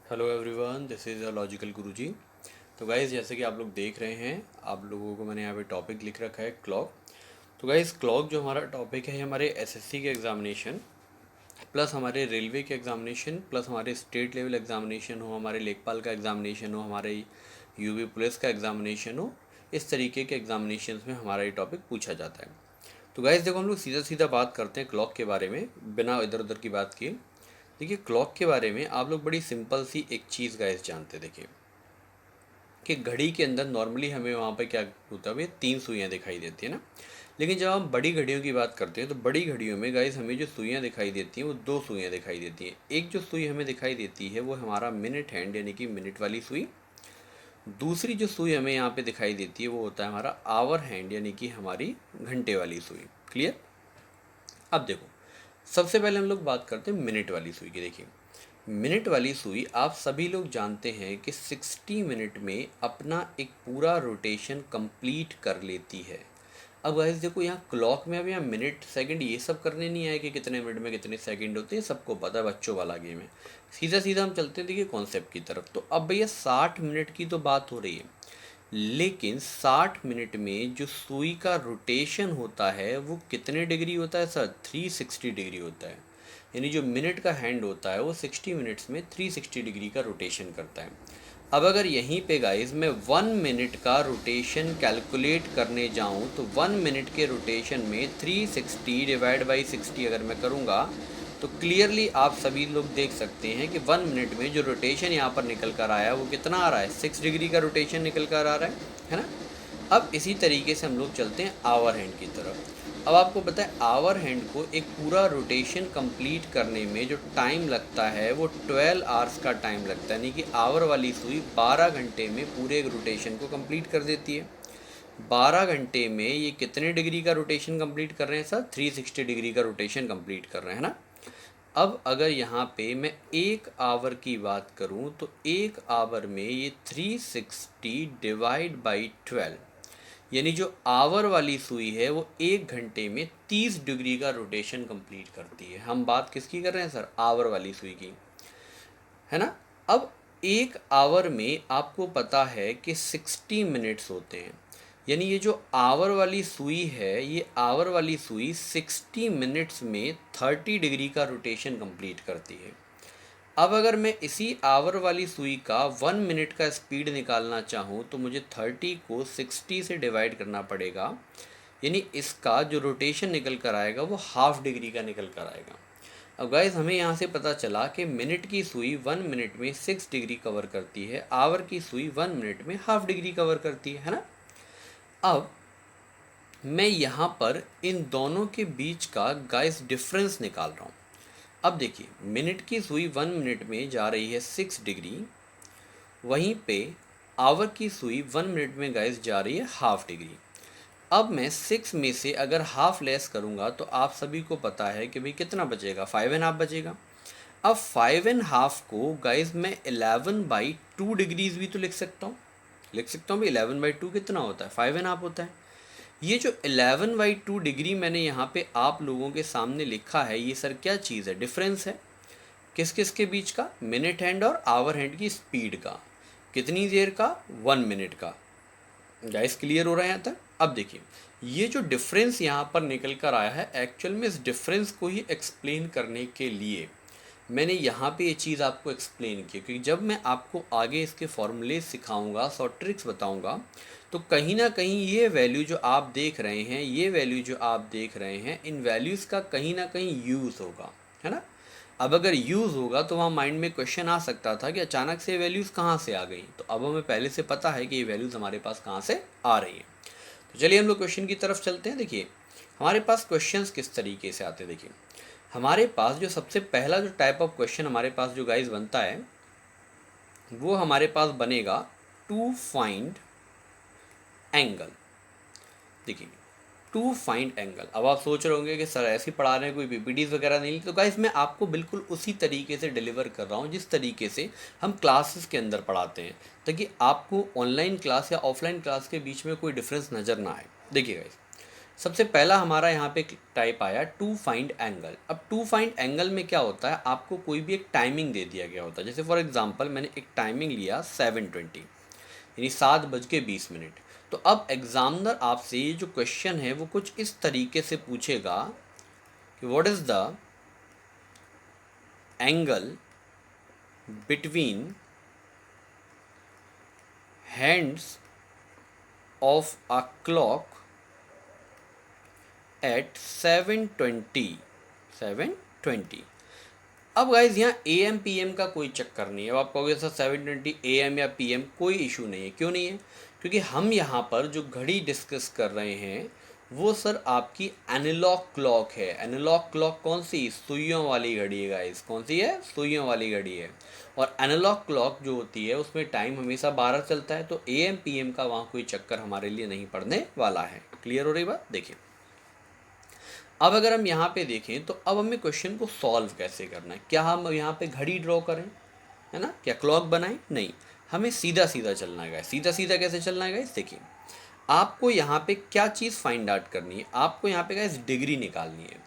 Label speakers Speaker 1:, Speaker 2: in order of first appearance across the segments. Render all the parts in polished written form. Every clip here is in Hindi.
Speaker 1: Hello everyone, this is a logical Guruji. तो गाइज़, जैसे कि आप लोग देख रहे हैं, आप लोगों को मैंने यहाँ पे टॉपिक लिख रखा है क्लॉक। तो गाइज़, क्लॉक जो हमारा टॉपिक है, ये हमारे एसएससी के एग्ज़ामिनेशन प्लस हमारे रेलवे के एग्ज़ामिनेशन प्लस हमारे स्टेट लेवल एग्ज़ामिनेशन हो, हमारे लेखपाल का एग्ज़ामिनेशन हो, हमारे यूपी पुलिस का एग्ज़ामिनेशन हो, इस तरीके के एग्ज़ामिनेशन में हमारा ये टॉपिक पूछा जाता है। तो गाइज़ देखो, हम लोग सीधा सीधा बात करते हैं क्लॉक के बारे में, बिना इधर उधर की बात किए। देखिए, क्लॉक के बारे में आप लोग बड़ी सिंपल सी एक चीज़ गाइस जानते, देखिए कि घड़ी के अंदर नॉर्मली हमें वहाँ पे क्या होता है, तीन सुइयाँ दिखाई देती है ना। लेकिन जब हम बड़ी घड़ियों की बात करते हैं तो बड़ी घड़ियों में गाइस हमें जो सुइयाँ दिखाई देती हैं वो दो सुइयाँ दिखाई देती हैं। एक जो सुई हमें दिखाई देती है वो हमारा मिनट हैंड यानी कि मिनट वाली सुई। दूसरी जो सुई हमें यहाँ पे दिखाई देती है वो होता है हमारा आवर हैंड यानी कि हमारी घंटे वाली सुई। क्लियर। अब देखो, सबसे पहले हम लोग बात करते हैं मिनट वाली सुई की। देखिए, मिनट वाली सुई आप सभी लोग जानते हैं कि 60 मिनट में अपना एक पूरा रोटेशन कंप्लीट कर लेती है। अब गाइस देखो, यहाँ क्लॉक में अब यहाँ मिनट सेकंड ये सब करने नहीं आए कि कितने मिनट में कितने सेकंड होते हैं, सबको पता है, बच्चों वाला गेम है। सीधा सीधा हम चलते हैं देखिए कॉन्सेप्ट की तरफ। तो अब भैया 60 मिनट की तो बात हो रही है, लेकिन 60 मिनट में जो सुई का रोटेशन होता है वो कितने डिग्री होता है सर? 360 डिग्री होता है। यानी जो मिनट का हैंड होता है वो 60 मिनट्स में 360 डिग्री का रोटेशन करता है। अब अगर यहीं पे गाइस मैं 1 मिनट का रोटेशन कैलकुलेट करने जाऊं तो 1 मिनट के रोटेशन में 360 डिवाइड बाई 60 अगर मैं करूंगा तो क्लियरली आप सभी लोग देख सकते हैं कि 1 मिनट में जो रोटेशन यहाँ पर निकल कर आया वो कितना आ रहा है? 6 डिग्री का रोटेशन निकल कर आ रहा है ना। अब इसी तरीके से हम लोग चलते हैं आवर हैंड की तरफ। अब आपको पता है आवर हैंड को एक पूरा रोटेशन कंप्लीट करने में जो टाइम लगता है वो 12 आवर्स का टाइम लगता है, यानी कि आवर वाली सुई 12 घंटे में पूरे रोटेशन को कंप्लीट कर देती है। 12 घंटे में ये कितने डिग्री का रोटेशन कंप्लीट कर रहे हैं सर? 360 डिग्री का रोटेशन कंप्लीट कर रहे हैं ना। अब अगर यहाँ पे मैं एक आवर की बात करूँ तो एक आवर में ये 360 डिवाइड बाई 12, यानी जो आवर वाली सुई है वो एक घंटे में 30 डिग्री का रोटेशन कंप्लीट करती है। हम बात किसकी कर रहे हैं सर? आवर वाली सुई की, है ना। अब एक आवर में आपको पता है कि 60 मिनट्स होते हैं, यानी ये जो आवर वाली सुई है ये आवर वाली सुई 60 मिनट्स में 30 डिग्री का रोटेशन कंप्लीट करती है। अब अगर मैं इसी आवर वाली सुई का 1 मिनट का स्पीड निकालना चाहूँ तो मुझे 30 को 60 से डिवाइड करना पड़ेगा, यानी इसका जो रोटेशन निकल कर आएगा वो हाफ डिग्री का निकल कर आएगा। अब गाइस हमें यहाँ से पता चला कि मिनट की सुई 1 मिनट में 6 डिग्री कवर करती है, आवर की सुई 1 मिनट में हाफ डिग्री कवर करती है ना। अब मैं यहाँ पर इन दोनों के बीच का गाइस डिफरेंस निकाल रहा हूँ। अब देखिए, मिनट की सुई 1 मिनट में जा रही है 6 डिग्री, वहीं पे आवर की सुई 1 मिनट में गाइस जा रही है हाफ डिग्री। अब मैं 6 में से अगर हाफ लेस करूँगा तो आप सभी को पता है कि भाई कितना बचेगा? 5.5 बचेगा। अब 5.5 को गाइस मैं 11/2 डिग्रीज भी तो लिख सकता हूँ। भाई 11/2 कितना होता है? 5.5 होता है। ये जो 11/2 डिग्री मैंने यहाँ पे आप लोगों के सामने लिखा है, ये सर क्या चीज़ है? डिफरेंस है। किस किस के बीच का? मिनट हैंड और आवर हैंड की स्पीड का। कितनी देर का? 1 मिनट का। गाइस क्लियर हो रहा है यहाँ तक? अब देखिए, ये जो डिफरेंस यहाँ पर निकल कर आया है, एक्चुअल में इस डिफरेंस को ही एक्सप्लेन करने के लिए मैंने यहाँ पे ये चीज़ आपको एक्सप्लेन की, क्योंकि जब मैं आपको आगे इसके फॉर्मूले सिखाऊंगा, शॉर्ट ट्रिक्स बताऊंगा, तो कहीं ना कहीं ये वैल्यू जो आप देख रहे हैं, ये वैल्यू जो आप देख रहे हैं, इन वैल्यूज़ का कहीं ना कहीं यूज़ होगा, है ना। अब अगर यूज़ होगा तो वहाँ माइंड में क्वेश्चन आ सकता था कि अचानक से वैल्यूज़ कहाँ से आ गई। तो अब हमें पहले से पता है कि ये वैल्यूज़ हमारे पास कहाँ से आ रही हैं। तो चलिए हम लोग क्वेश्चन की तरफ चलते हैं। देखिए, हमारे पास क्वेश्चंस किस तरीके से आते हैं। देखिए, हमारे पास जो सबसे पहला जो टाइप ऑफ क्वेश्चन हमारे पास जो गाइज बनता है वो हमारे पास बनेगा टू फाइंड एंगल। देखिए, टू फाइंड एंगल। अब आप सोच रहे होंगे कि सर ऐसे ही पढ़ा रहे हैं, कोई पीपीटीज वगैरह नहीं। तो गाइस मैं आपको बिल्कुल उसी तरीके से डिलीवर कर रहा हूँ जिस तरीके से हम क्लासेस के अंदर पढ़ाते हैं, ताकि आपको ऑनलाइन क्लास या ऑफलाइन क्लास के बीच में कोई डिफरेंस नज़र ना आए। देखिए गाइस, सबसे पहला हमारा यहाँ पे टाइप आया टू फाइंड एंगल। अब टू फाइंड एंगल में क्या होता है, आपको कोई भी एक टाइमिंग दे दिया गया होता है। जैसे फॉर एग्जांपल मैंने एक टाइमिंग लिया 7:20 यानी 7:20। तो अब एग्जामिनर आपसे ये जो क्वेश्चन है वो कुछ इस तरीके से पूछेगा कि what is the angle between hands of a clock at 7:20। अब गाइज यहाँ ए एम पी एम का कोई चक्कर नहीं है। अब आप कहोगे सर 7:20 AM या PM कोई इशू नहीं है। क्यों नहीं है? क्योंकि हम यहाँ पर जो घड़ी डिस्कस कर रहे हैं वो सर आपकी एनालॉग क्लॉक है। एनालॉग क्लॉक कौन सी? सुइयों वाली घड़ी है गाइज। कौन सी है? सुइयों वाली घड़ी है। और एनालॉग क्लॉक जो होती है उसमें टाइम हमेशा 12 चलता है। तो AM PM का वहाँ कोई चक्कर हमारे लिए नहीं पड़ने वाला है। क्लियर हो रही बात? देखिए अब अगर हम यहाँ पे देखें तो अब हमें क्वेश्चन को सॉल्व कैसे करना है। क्या हम यहाँ पे घड़ी ड्रॉ करें, है ना, क्या क्लॉक बनाएं? नहीं, हमें सीधा सीधा चलना है। सीधा सीधा कैसे चलना है? देखिए आपको यहाँ पे क्या चीज़ फाइंड आउट करनी है, आपको यहाँ पे गाइस डिग्री निकालनी है।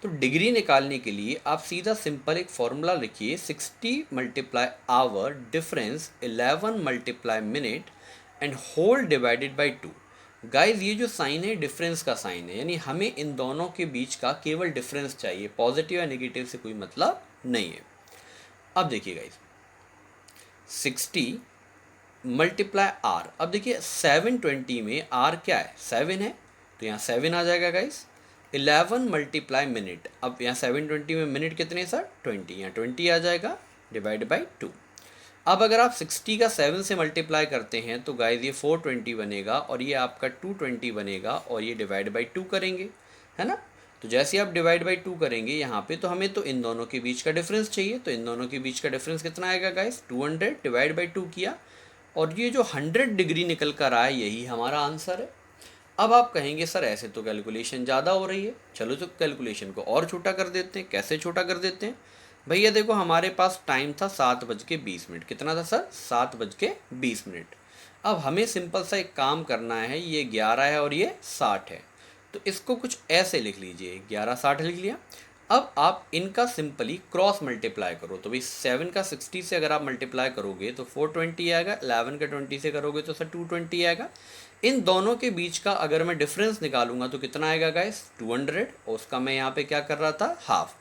Speaker 1: तो डिग्री निकालने के लिए आप सीधा सिंपल एक फॉर्मूला लिखिए, 60 multiply hour difference 11 multiply minute and whole divided by 2। Guys ये जो साइन है डिफरेंस का साइन है, यानी हमें इन दोनों के बीच का केवल डिफरेंस चाहिए, पॉजिटिव या नेगेटिव से कोई मतलब नहीं है। अब देखिए गाइज 60 मल्टीप्लाई आर। अब देखिए 7:20 में आर क्या है? 7 है, तो यहाँ 7 आ जाएगा गाइज। 11 मल्टीप्लाई मिनट, अब यहाँ 7:20 में मिनट कितने सर? 20, यहाँ 20 आ जाएगा डिवाइड बाई 2। अब अगर आप 60 का 7 से मल्टीप्लाई करते हैं तो गाइज ये 420 बनेगा और ये आपका 220 बनेगा और ये डिवाइड बाई 2 करेंगे, है ना। तो जैसे आप डिवाइड बाई 2 करेंगे यहाँ पे, तो हमें तो इन दोनों के बीच का डिफरेंस चाहिए। तो इन दोनों के बीच का डिफरेंस कितना आएगा गाइज? 200 डिवाइड बाई 2 किया और ये जो 100 डिग्री निकल कर आए यही हमारा आंसर है। अब आप कहेंगे सर ऐसे तो कैलकुलेशन ज़्यादा हो रही है, चलो तो कैलकुलेशन को और छोटा कर देते हैं। कैसे छोटा कर देते हैं भैया? देखो हमारे पास टाइम था 7:20। कितना था सर? 7:20। अब हमें सिंपल सा एक काम करना है, ये 11 है और ये 60 है, तो इसको कुछ ऐसे लिख लीजिए, 11 60 लिख लिया। अब आप इनका सिंपली क्रॉस मल्टीप्लाई करो, तो भाई 7 का 60 से अगर आप मल्टीप्लाई करोगे तो 420 आएगा, 11 का 20 से करोगे तो सर 220 आएगा। इन दोनों के बीच का अगर मैं डिफरेंस निकालूंगा तो कितना आएगा गाइस? 200, और उसका मैं यहाँ पे क्या कर रहा था? हाफ।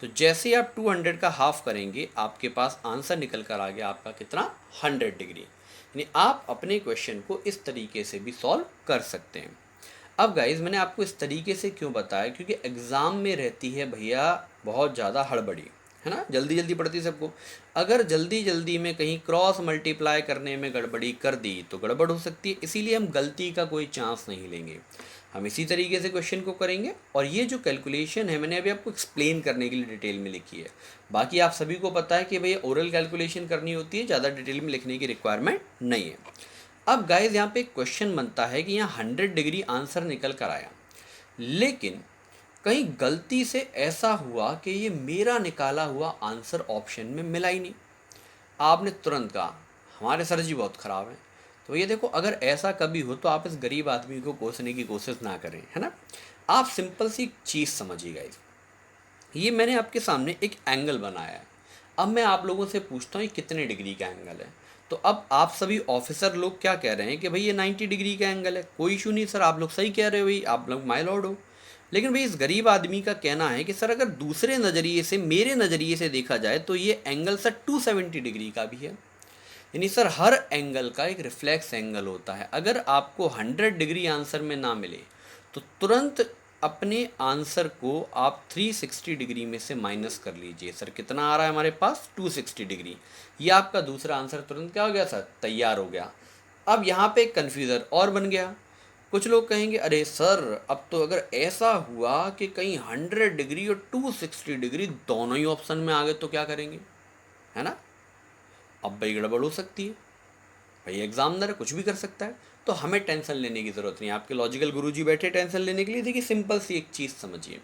Speaker 1: तो जैसे ही आप 200 का हाफ करेंगे आपके पास आंसर निकल कर आ गया आपका कितना? 100 डिग्री। यानी आप अपने क्वेश्चन को इस तरीके से भी सॉल्व कर सकते हैं। अब गाइज मैंने आपको इस तरीके से क्यों बताया? क्योंकि एग्ज़ाम में रहती है भैया बहुत ज़्यादा हड़बड़ी, है ना, जल्दी जल्दी पड़ती सबको। अगर जल्दी जल्दी में कहीं क्रॉस मल्टीप्लाई करने में गड़बड़ी कर दी तो गड़बड़ हो सकती है, इसीलिए हम गलती का कोई चांस नहीं लेंगे। हम इसी तरीके से क्वेश्चन को करेंगे। और ये जो कैलकुलेशन है मैंने अभी आपको एक्सप्लेन करने के लिए डिटेल में लिखी है। बाकी आप सभी को पता है कि भैया ओरल कैलकुलेशन करनी होती है, ज़्यादा डिटेल में लिखने की रिक्वायरमेंट नहीं है। अब गाइज यहाँ पे एक क्वेश्चन बनता है कि यहाँ 100 डिग्री आंसर निकल कर आया, लेकिन कहीं गलती से ऐसा हुआ कि ये मेरा निकाला हुआ आंसर ऑप्शन में मिला ही नहीं। आपने तुरंत कहा हमारे सर जी बहुत ख़राब हैं। तो ये देखो, अगर ऐसा कभी हो तो आप इस गरीब आदमी को कोसने की कोशिश ना करें, है ना। आप सिंपल सी चीज़ समझिएगा। ये मैंने आपके सामने एक एंगल बनाया है। अब मैं आप लोगों से पूछता हूँ ये कितने डिग्री का एंगल है। तो अब आप सभी ऑफिसर लोग क्या कह रहे हैं कि भाई ये 90 डिग्री का एंगल है। कोई इशू नहीं सर, आप लोग सही कह रहे हो भाई, आप लोग माय लॉर्ड हो। लेकिन भाई इस गरीब आदमी का कहना है कि सर अगर दूसरे नज़रिए से, मेरे नज़रिए से देखा जाए तो ये एंगल सर 270 डिग्री का भी है। यानी सर हर एंगल का एक रिफ्लेक्स एंगल होता है। अगर आपको 100 डिग्री आंसर में ना मिले तो तुरंत अपने आंसर को आप 360 डिग्री में से माइनस कर लीजिए। सर कितना आ रहा है हमारे पास? 260 डिग्री। ये आपका दूसरा आंसर तुरंत क्या हो गया सर? तैयार हो गया। अब यहाँ पे एक कन्फ्यूज़न और बन गया। कुछ लोग कहेंगे अरे सर अब तो अगर ऐसा हुआ कि कहीं 100 डिग्री और 260 डिग्री दोनों ही ऑप्शन में आ गए तो क्या करेंगे, है ना। अब भाई गड़बड़ हो सकती है, भाई एग्जामिनर कुछ भी कर सकता है। तो हमें टेंशन लेने की ज़रूरत नहीं है। आपके लॉजिकल गुरुजी बैठे टेंशन लेने के लिए। देखिए सिंपल सी एक चीज़ समझिए,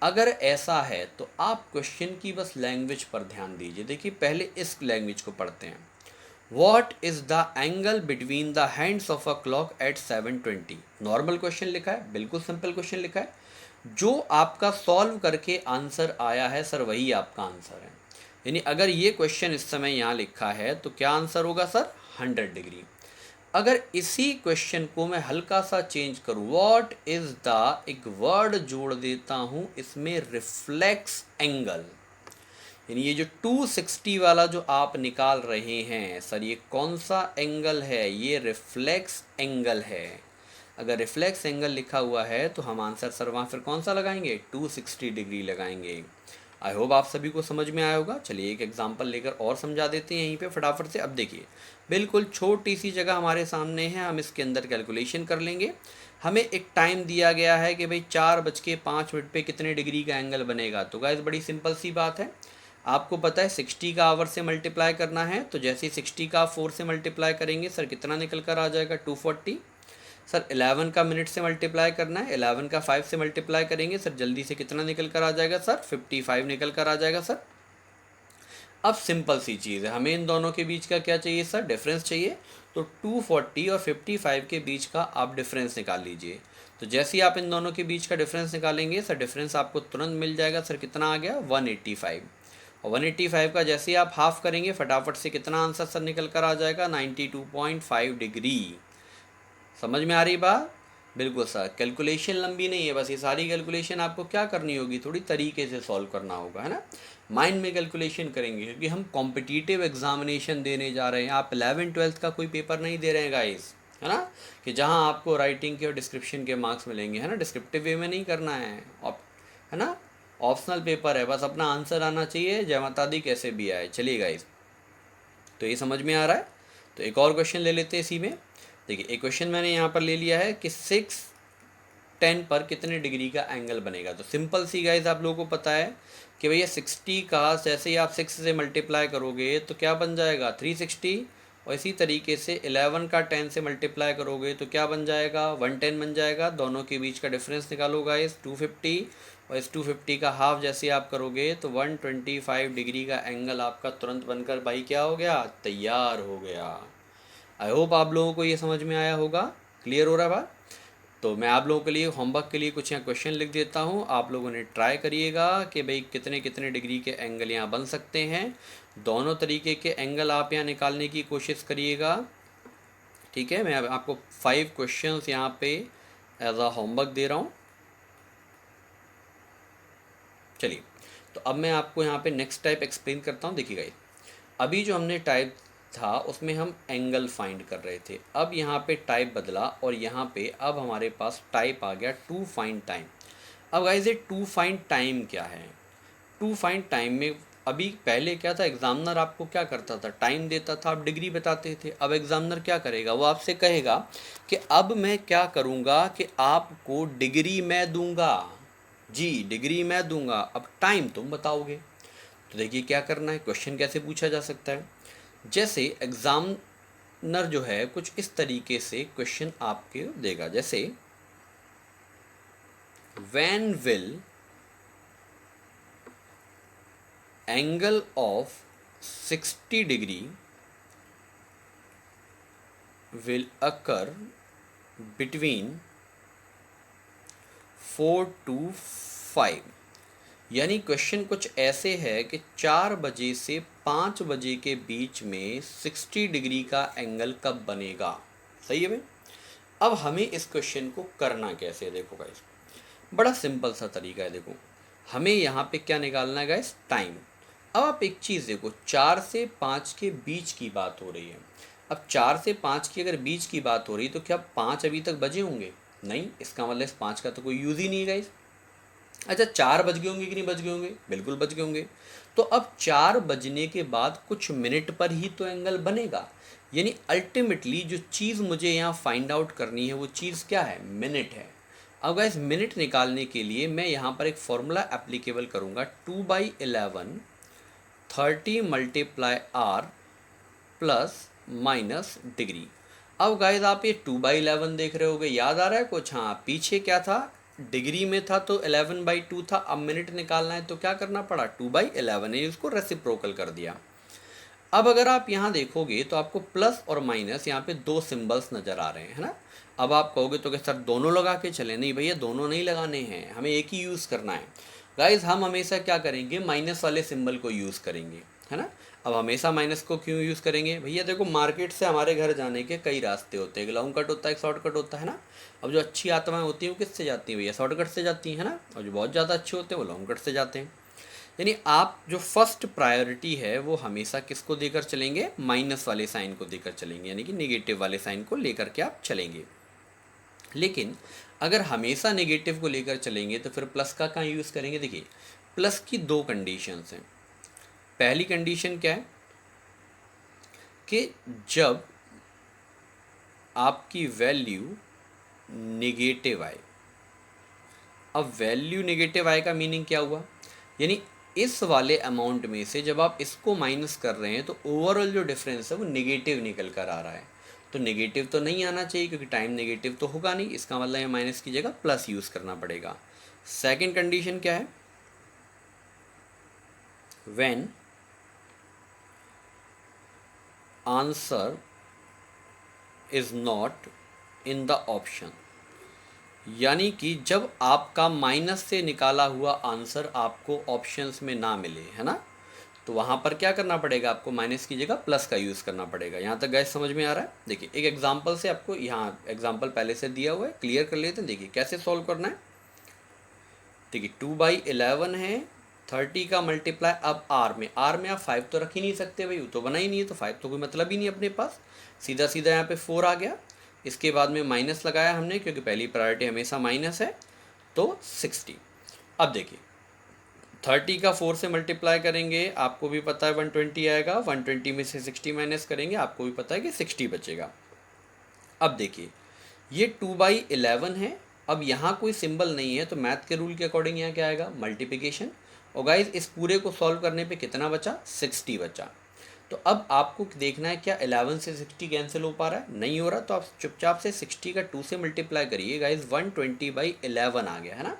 Speaker 1: अगर ऐसा है तो आप क्वेश्चन की बस लैंग्वेज पर ध्यान दीजिए। देखिए पहले इस लैंग्वेज को पढ़ते हैं, what is the angle between the hands of a clock at 7:20। Normal question लिखा है, बिल्कुल सिंपल क्वेश्चन लिखा है। जो आपका सॉल्व करके आंसर आया है सर वही आपका आंसर है। यानी अगर ये क्वेश्चन इस समय यहाँ लिखा है तो क्या आंसर होगा सर? 100 डिग्री। अगर इसी क्वेश्चन को मैं हल्का सा चेंज करूँ, व्हाट इज द, एक वर्ड जोड़ देता हूँ इसमें, रिफ्लेक्स एंगल। यानी ये जो 260 वाला जो आप निकाल रहे हैं सर, ये कौन सा एंगल है? ये रिफ्लेक्स एंगल है। अगर रिफ्लेक्स एंगल लिखा हुआ है तो हम आंसर सर वहाँ फिर कौन सा लगाएंगे? 260 डिग्री लगाएंगे। आई होप आप सभी को समझ में आया होगा। चलिए एक एग्जांपल लेकर और समझा देते हैं यहीं पे फटाफट से। अब देखिए, बिल्कुल छोटी सी जगह हमारे सामने है, हम इसके अंदर कैलकुलेशन कर लेंगे। हमें एक टाइम दिया गया है कि भाई 4:05 पे कितने डिग्री का एंगल बनेगा। तो गाइस बड़ी सिंपल सी बात है, आपको पता है 60 का आवर से मल्टीप्लाई करना है। तो जैसे ही 60 का 4 से मल्टीप्लाई करेंगे सर कितना निकल कर आ जाएगा? 240। सर 11 का मिनट से मल्टीप्लाई करना है, 11 का 5 से मल्टीप्लाई करेंगे सर जल्दी से कितना निकल कर आ जाएगा सर? 55 निकल कर आ जाएगा सर। अब सिंपल सी चीज़ है, हमें इन दोनों के बीच का क्या चाहिए सर? डिफरेंस चाहिए। तो 240 और 55 के बीच का आप डिफरेंस निकाल लीजिए। तो जैसे ही आप इन दोनों के बीच का डिफरेंस निकालेंगे सर, डिफरेंस आपको तुरंत मिल जाएगा सर। कितना आ गया? 185। और 185 का जैसे ही आप हाफ करेंगे फटाफट से कितना आंसर सर निकल कर आ जाएगा? 92.5 डिग्री। समझ में आ रही बात? बिल्कुल सर। कैलकुलेशन लंबी नहीं है, बस ये सारी कैलकुलेशन आपको क्या करनी होगी? थोड़ी तरीके से सॉल्व करना होगा, है ना। माइंड में कैलकुलेशन करेंगे क्योंकि हम कॉम्पिटिटिव एग्जामिनेशन देने जा रहे हैं। आप 11th-12th का कोई पेपर नहीं दे रहे हैं गाइस, है ना, कि जहां आपको राइटिंग के और डिस्क्रिप्शन के मार्क्स मिलेंगे, है ना। डिस्क्रिप्टिव वे में नहीं करना है ना। ऑप्शनल पेपर है, बस अपना आंसर आना चाहिए, जय माता दी कैसे भी आए। चलिए गाइस, तो ये समझ में आ रहा है। तो एक और क्वेश्चन ले लेते हैं इसी में। देखिए एक क्वेश्चन मैंने यहाँ पर ले लिया है कि 6:10 पर कितने डिग्री का एंगल बनेगा। तो सिंपल सी गाइस, आप लोगों को पता है कि भैया 60 का जैसे ही आप 6 से मल्टीप्लाई करोगे तो क्या बन जाएगा? 360। और इसी तरीके से 11 का 10 से मल्टीप्लाई करोगे तो क्या बन जाएगा? 110 बन जाएगा। दोनों के बीच का डिफरेंस निकालो गाइस, 250। और इस 250 का हाफ जैसे ही आप करोगे तो 125 डिग्री का एंगल आपका तुरंत बनकर भाई क्या हो गया? तैयार हो गया। आई होप आप लोगों को ये समझ में आया होगा, क्लियर हो रहा है बात। तो मैं आप लोगों के लिए होमवर्क के लिए कुछ यहाँ क्वेश्चन लिख देता हूँ, आप लोगों ने ट्राई करिएगा कि भाई कितने कितने डिग्री के एंगल यहाँ बन सकते हैं। दोनों तरीके के एंगल आप यहाँ निकालने की कोशिश करिएगा, ठीक है। मैं अब आपको 5 क्वेश्चंस यहाँ पे एज अ होमवर्क दे रहा हूँ। चलिए, तो अब मैं आपको यहाँ पे नेक्स्ट टाइप एक्सप्लेन करता हूँ। देखिए गाइस, अभी जो हमने टाइप था उसमें हम एंगल फाइंड कर रहे थे। अब यहाँ पे टाइप बदला और यहाँ पे अब हमारे पास टाइप आ गया टू फाइंड टाइम। अब गाइस ये टू फाइंड टाइम क्या है? टू फाइंड टाइम में अभी पहले क्या था, एग्जामिनर आपको क्या करता था? टाइम देता था, आप डिग्री बताते थे। अब एग्जामिनर क्या करेगा? वो आपसे कहेगा कि अब मैं क्या करूँगा कि आपको डिग्री मैं दूंगा, जी डिग्री मैं दूंगा, अब टाइम तुम बताओगे। तो देखिए क्या करना है, क्वेश्चन कैसे पूछा जा सकता है। जैसे एग्जामिनर जो है कुछ इस तरीके से क्वेश्चन आपके देगा, जैसे when will angle of 60 degree will occur between 4 to 5। यानी क्वेश्चन कुछ ऐसे है कि 4 बजे से 5 बजे के बीच में 60 डिग्री का एंगल कब बनेगा। सही है भाई। अब हमें इस क्वेश्चन को करना कैसे है, देखो गाइस, बड़ा सिंपल सा तरीका है। देखो हमें यहाँ पे क्या निकालना है गाइस? टाइम। अब आप एक चीज़ देखो, 4 से 5 के बीच की बात हो रही है। अब 4 से 5 की अगर बीच की बात हो रही है तो क्या 5 अभी तक बजे होंगे? नहीं, इसका मतलब इस 5 का तो कोई यूज़ ही नहीं है गाइस। अच्छा 4 बज गए होंगे कि नहीं बज गए होंगे? बिल्कुल बज गए होंगे। तो अब 4 बजने के बाद कुछ मिनट पर ही तो एंगल बनेगा। यानी अल्टीमेटली जो चीज़ मुझे यहाँ फाइंड आउट करनी है वो चीज़ क्या है? मिनट है। अब गाइस मिनट निकालने के लिए मैं यहाँ पर एक फॉर्मूला एप्लीकेबल करूँगा, 2/11 30 multiply R plus minus degree. अब गाइस आप ये 2/11 देख रहे होगे, याद आ रहा है कुछ? हाँ, पीछे क्या था? डिग्री में था तो 11/2 था। अब मिनट निकालना है तो क्या करना पड़ा? 2/11 ने उसको रेसिप्रोकल कर दिया। अब अगर आप यहाँ देखोगे तो आपको प्लस और माइनस यहाँ पे दो सिंबल्स नज़र आ रहे हैं, है ना। अब आप कहोगे तो क्या सर दोनों लगा के चले, नहीं भैया दोनों नहीं लगाने हैं, हमें एक ही यूज़ करना है। गाइज हम हमेशा क्या करेंगे, माइनस वाले सिंबल को यूज़ करेंगे, है ना। अब हमेशा माइनस को क्यों यूज़ करेंगे भैया, देखो मार्केट से हमारे घर जाने के कई रास्ते होते हैं, एक लॉन्ग कट होता है एक शॉर्टकट होता है ना। अब जो अच्छी आत्माएं होती हैं वो किससे जाती हैं भैया, शॉर्टकट से जाती हैं ना, और जो बहुत ज़्यादा अच्छे होते हैं वो लॉन्ग कट से जाते हैं। यानी आप जो फर्स्ट प्रायोरिटी है वो हमेशा किसको देकर चलेंगे, माइनस वाले साइन को देकर चलेंगे, यानी कि नेगेटिव वाले साइन को लेकर के आप चलेंगे। लेकिन अगर हमेशा नेगेटिव को लेकर चलेंगे तो फिर प्लस का कहाँ यूज़ करेंगे। देखिए प्लस की दो कंडीशंस हैं। पहली कंडीशन क्या है कि जब आपकी वैल्यू नेगेटिव आए। अब वैल्यू नेगेटिव आए का मीनिंग क्या हुआ, यानी इस वाले अमाउंट में से जब आप इसको माइनस कर रहे हैं तो ओवरऑल जो डिफरेंस है वो नेगेटिव निकल कर आ रहा है। तो नेगेटिव तो नहीं आना चाहिए क्योंकि टाइम नेगेटिव तो होगा नहीं, इसका मतलब ये माइनस की जगह प्लस यूज़ करना पड़ेगा। सेकंड कंडीशन क्या है, when answer is not in the option, यानी कि जब आपका माइनस से निकाला हुआ आंसर आपको ऑप्शंस में ना मिले, है ना, तो वहाँ पर क्या करना पड़ेगा, आपको माइनस की जगह प्लस का यूज़ करना पड़ेगा। यहाँ तक गैस समझ में आ रहा है। देखिए एक एग्जांपल से आपको, यहाँ एग्जांपल पहले से दिया हुआ है, क्लियर कर लेते हैं। देखिए कैसे सॉल्व करना है। देखिए 2/11 है, 30 का मल्टीप्लाई, अब आर में आप 5 तो रख ही नहीं सकते भाई, वो तो बना ही नहीं है, तो 5 तो कोई मतलब ही नहीं अपने पास। सीधा सीधा यहाँ पे 4 आ गया, इसके बाद में माइनस लगाया हमने क्योंकि पहली प्रायोरिटी हमेशा माइनस है, तो 60। अब देखिए 30 का 4 से मल्टीप्लाई करेंगे, आपको भी पता है 120 आएगा, 120 में से 60 माइनस करेंगे, आपको भी पता है कि 60 बचेगा। अब देखिए ये 2/11 है, अब यहाँ कोई सिंबल नहीं है तो मैथ के रूल के अकॉर्डिंग यहाँ क्या आएगा, मल्टीप्लिकेशन। और गाइज इस पूरे को सॉल्व करने पे कितना बचा, 60 बचा। तो अब आपको देखना है क्या 11 से 60 कैंसिल हो पा रहा है, नहीं हो रहा, तो आप चुपचाप से 60 का 2 से मल्टीप्लाई करिए गाइज, 120/11 आ गया, है ना।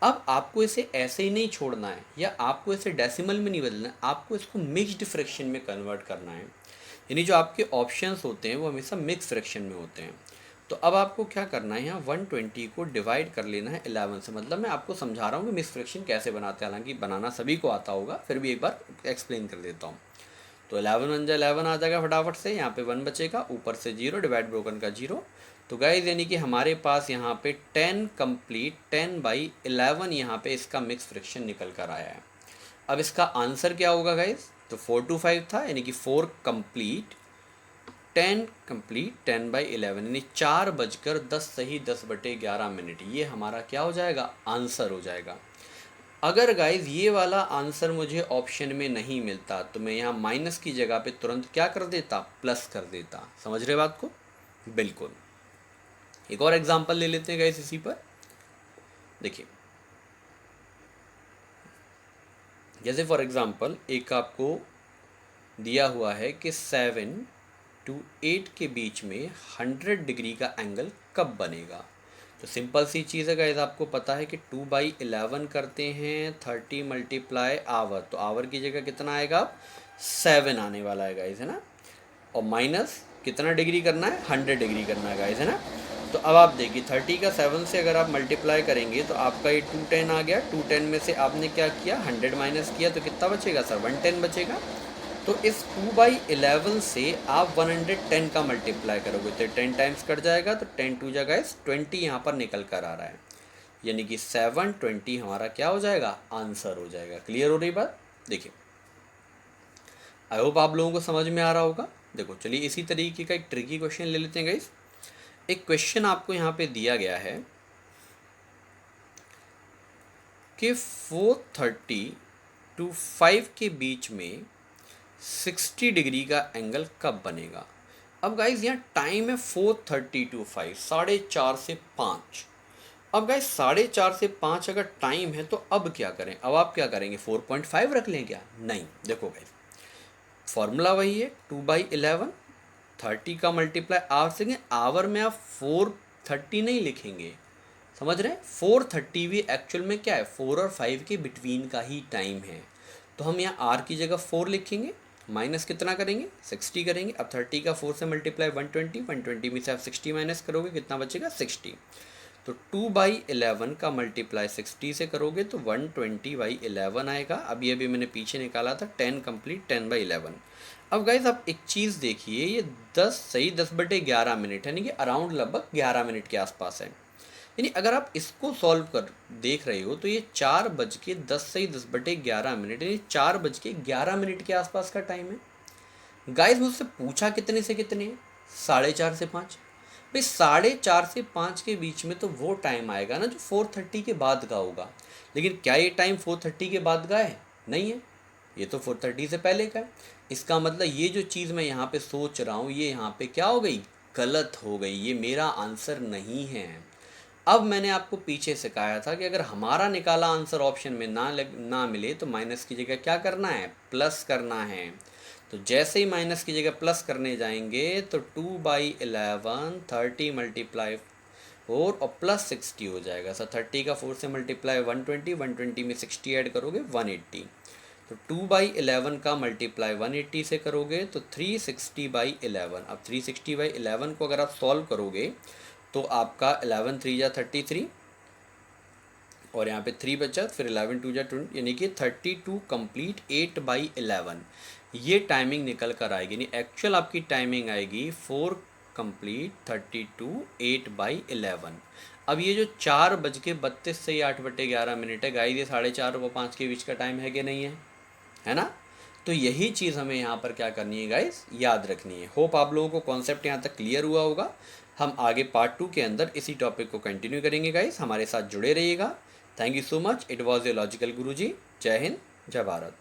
Speaker 1: अब आपको इसे ऐसे ही नहीं छोड़ना है या आपको इसे डेसिमल में नहीं बदलना है, आपको इसको मिक्स्ड फ्रैक्शन में कन्वर्ट करना है। यानी जो आपके ऑप्शंस होते हैं वो हमेशा मिक्स फ्रैक्शन में होते हैं। तो अब आपको क्या करना है, यहाँ 120 को डिवाइड कर लेना है 11 से। मतलब मैं आपको समझा रहा हूँ कि मिक्स फ्रैक्शन कैसे बनाते हैं, हालांकि बनाना सभी को आता होगा, फिर भी एक बार एक्सप्लेन कर देता हूँ। तो 11 1 11 आ जाएगा फटाफट से, यहाँ पे 1 बचेगा, ऊपर से 0, डिवाइड ब्रोकन का 0। तो गाइज यानी कि हमारे पास यहाँ पे 10 कंप्लीट 10/11 यहाँ पे इसका मिक्स फ्रैक्शन निकल कर आया है। अब इसका आंसर क्या होगा गाइज, तो 4 to 5 था, यानी कि 4 कंप्लीट 10 कंप्लीट 10/11, यानी 4:10 सही 10/11, ये हमारा क्या हो जाएगा, आंसर हो जाएगा। अगर गाइज ये वाला आंसर मुझे ऑप्शन में नहीं मिलता तो मैं यहाँ माइनस की जगह पे तुरंत क्या कर देता, प्लस कर देता। समझ रहे बात को, बिल्कुल। एक और एग्जांपल ले लेते हैं गाइस इसी पर। देखिए जैसे फॉर एग्जांपल एक आपको दिया हुआ है कि 7 to 8 के बीच में 100 डिग्री का एंगल कब बनेगा। तो सिंपल सी चीज़ है गाइस, आपको पता है कि 2/11 करते हैं 30 मल्टीप्लाई आवर, तो आवर की जगह कितना आएगा, 7 आने वाला है गाइस, है ना। और माइनस कितना डिग्री करना है, 100 डिग्री करना है गाइस, है ना। तो अब आप देखिए 30 का 7 से अगर आप मल्टीप्लाई करेंगे तो आपका ये 210 आ गया, 210 में से आपने क्या किया, 100 माइनस किया, तो कितना बचेगा सर, 110 बचेगा। तो इस 2/11 से आप 110 का मल्टीप्लाई करोगे तो 10 टाइम्स कट जाएगा, तो 10 2 जगह 20 यहाँ पर निकल कर आ रहा है, यानी कि 720 हमारा क्या हो जाएगा, आंसर हो जाएगा। क्लियर हो रही बात। देखिए आई होप आप लोगों को समझ में आ रहा होगा। देखो चलिए इसी तरीके का एक ट्रिकी क्वेश्चन ले लेते हैं गाइस। एक क्वेश्चन आपको यहाँ पे दिया गया है कि 4:30 to 5 के बीच में 60 डिग्री का एंगल कब बनेगा। अब गाइज यहाँ टाइम है 4:30 to 5, 4:30 से 5। अब गाइज 4:30 से 5 अगर टाइम है तो अब क्या करें, अब आप क्या करेंगे, 4.5 रख लें क्या, नहीं। देखो गाइज फॉर्मूला वही है, 2/11, 30 का मल्टीप्लाई आवर से, आवर में आप 4:30 नहीं लिखेंगे, समझ रहे हैं। 4:30 भी एक्चुअल में क्या है, 4 और 5 के बिटवीन का ही टाइम है, तो हम यहाँ आर की जगह 4 लिखेंगे माइनस कितना करेंगे 60 करेंगे। अब 30 का 4 से मल्टीप्लाई 120, 120 में से आप 60 माइनस करोगे कितना बचेगा 60। तो 2/11 का मल्टीप्लाई 60 से करोगे तो 120/11 आएगा। अभी अभी मैंने पीछे निकाला था 10 कंप्लीट 10/11। अब गाइज आप एक चीज़ देखिए, ये 10 मिनट यानी कि अराउंड लगभग 11 मिनट के आसपास है। यानी अगर आप इसको सॉल्व कर देख रहे हो तो ये 4:10 यानी 4:11 के आसपास का टाइम है। गाइस मुझसे पूछा कितने से कितने है, 4:30 से 5। भाई 4:30 से 5 के बीच में तो वो टाइम आएगा ना जो 4:30 के बाद का होगा। लेकिन क्या ये टाइम 4:30 के बाद का है? नहीं है, ये तो 4:30 से पहले का है। इसका मतलब ये जो चीज़ मैं यहाँ पे सोच रहा हूँ ये यहाँ पे क्या हो गई, गलत हो गई, ये मेरा आंसर नहीं है। अब मैंने आपको पीछे सिखाया था कि अगर हमारा निकाला आंसर ऑप्शन में ना मिले तो माइनस की जगह क्या करना है, प्लस करना है। तो जैसे ही माइनस की जगह प्लस करने जाएंगे तो 2/11 30 मल्टीप्लाई 4 और प्लस 60 हो जाएगा। सर 30 का 4 से मल्टीप्लाई 120, 120 में 60 ऐड करोगे 180। तो 2/11 का मल्टीप्लाई 180 से करोगे तो 360/11। अब 360/11 को अगर आप सॉल्व करोगे तो आपका 11 3 जा 33 और यहाँ पे 3 बचा, फिर 11 2 जा 20 यानी कि 32 कंप्लीट 8/11 ये टाइमिंग निकल कर आएगी। यानी एक्चुअल आपकी टाइमिंग आएगी 4 कंप्लीट 32 8/11। अब ये जो 4:32 से 8/11 है गाइस, ये 4:30 और 5 के बीच का टाइम है कि नहीं है ना? तो यही चीज़ हमें यहाँ पर क्या करनी है गाइस, याद रखनी है। होप आप लोगों को कॉन्सेप्ट यहाँ तक क्लियर हुआ होगा। हम आगे पार्ट 2 के अंदर इसी टॉपिक को कंटिन्यू करेंगे गाइस, हमारे साथ जुड़े रहिएगा। Thank you so much. It was a logical Guruji. जय हिंद, जय भारत।